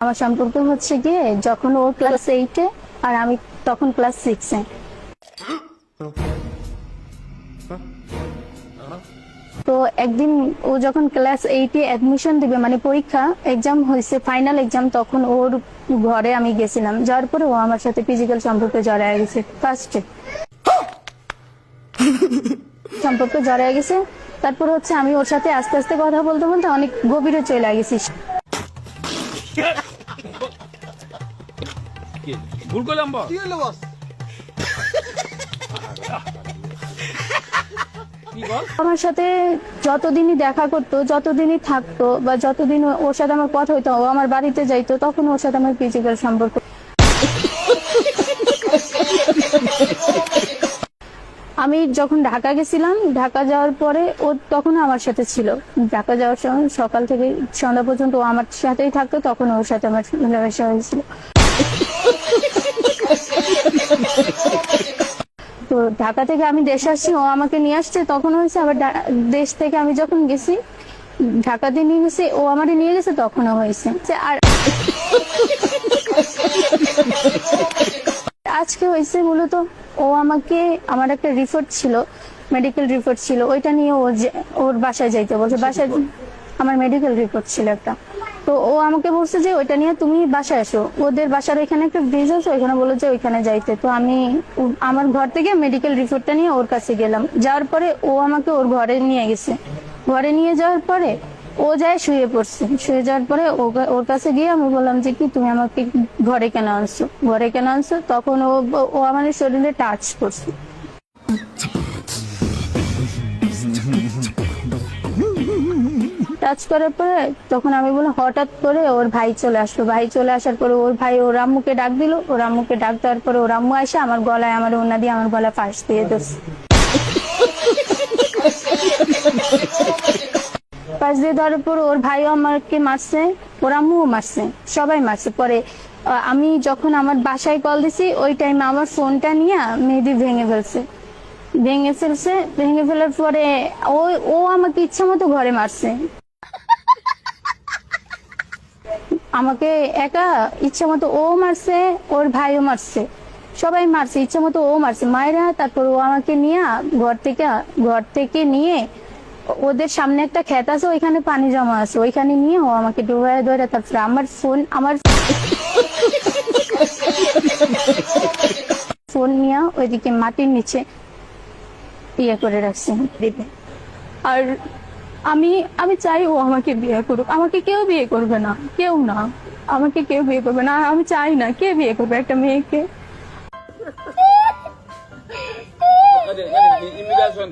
আমার সম্পর্ক হচ্ছে গিয়ে যখন ও ক্লাস 8-এ আর আমি তখন ক্লাস 6-এ। তো একদিন ও যখন ক্লাস 8-এ অ্যাডমিশন দিবে, মানে পরীক্ষা এক্সাম হয়েছে, ফাইনাল এক্সাম, তখন ওর ঘরে আমি গেছিলাম। যাওয়ার পরে ও আমার সাথে ফিজিক্যাল সম্পর্কে জড়ায় গেছে। ফার্স্টে সম্পর্কে জড়ায় গেছে, তারপর হচ্ছে আমি ওর সাথে আস্তে আস্তে কথা বলতে বলতে অনেক গভীরে চলে গেছি। ভুল করলাম বস। কি হলো বস? আমার সাথে যতদিনই দেখা করতো, যতদিনই থাকতো, বা যতদিন ওর সাথে আমার কথা হইতো, ও আমার বাড়িতে যাইতো, তখন ওর সাথে আমার ফিজিক্যাল সম্পর্ক। আমি যখন ঢাকা গেছিলাম, ঢাকা যাওয়ার পরে ও তখন আমার সাথে ছিল। ঢাকা যাওয়ার সময় সকাল থেকে সন্ধ্যা পর্যন্ত ও আমার সাথেই থাকতো, তখন ওর সাথে আমার মেলামেশা হয়েছিল। তো ঢাকা থেকে আমি দেশে আসছি, ও আমাকে নিয়ে আসছে, তখন হয়েছে। আবার দেশ থেকে আমি যখন গেছি, ঢাকাতে নিয়ে গেছি, ও আমাকে নিয়ে গেছে, তখনও হয়েছে। আর আজকে হয়েছে মূলত ও আমাকে, আমার একটা রিপোর্ট ছিল, মেডিকেল রিপোর্ট ছিল, ওইটা নিয়ে ওর বাসায় যাইতে বলছে। বাসায় আমার মেডিকেল রিপোর্ট ছিল একটা, তো ও আমাকে বলছে যে ওইটা নিয়ে তুমি বাসায় আসো। ওদের বাসার এখানে একটা ব্রিজ আছে, ওইখানে বলে যে ওইখানে যাইতে। তো আমি আমার ঘর থেকে মেডিকেল রিপোর্টটা নিয়ে ওর কাছে গেলাম। যাওয়ার পরে ও আমাকে ওর ঘরে নিয়ে গেছে। ঘরে নিয়ে যাওয়ার পরে ও যায় শুয়ে পড়ছে। শুয়ে যাওয়ার পরে ওর কাছে গিয়ে আমি বললাম যে কি তুমি আমাকে ঘরে কেন আনছো, ঘরে কেন আনছো? তখন ও আমার শরীরে টাচ করছে। টাচ করার পরে তখন আমি বললাম, হঠাৎ করে ওর ভাই চলে আসলো। ভাই চলে আসার পরে ওর ভাই ওর আম্মুকে ডাক দিল। ওর আম্মুকে ডাক দেওয়ার পরে ওর আম্মু এসে আমার গলায়, আমার ওড়না দিয়ে আমার গলায় ফাঁস দিয়ে দিচ্ছে। ফাঁস দিয়ে ধরার পর ওর ভাইও আমাকে মারছে, ওর আম্মুও মারছে, সবাই মারছে। পরে আমি যখন আমার বাসায় কল দিছি, ওই টাইমে আমার ফোনটা নিয়ে মেহেদি ভেঙে ফেলার পরে ও আমাকে ইচ্ছা মতো ঘরে মারছে। আমাকে একা ইচ্ছা মতো ও মারছে, ওর ভাইও মারছে, সবাই মারছে, ইচ্ছা মতো ও মারছে। মায়েরা তারপর ও আমাকে নিয়ে ঘর থেকে নিয়ে ওদের সামনে একটা ক্ষেত আছে, ওইখানে পানি জমা আছে, ওইখানে নিয়ে ও আমাকে ডুবায় ধরে তারপর আমার ফোন নিয়ে ওইদিকে মাটির নিচে ইয়ে করে রাখছে দিবে। আর আমি চাই ও আমাকে বিয়ে করুক। আমাকে কেউ বিয়ে করবে না, কেউ না, আমাকে কেউ বিয়ে করবে না। আমি চাই না, কে বিয়ে করবে একটা মেয়েকে? ইমিগ্রেশন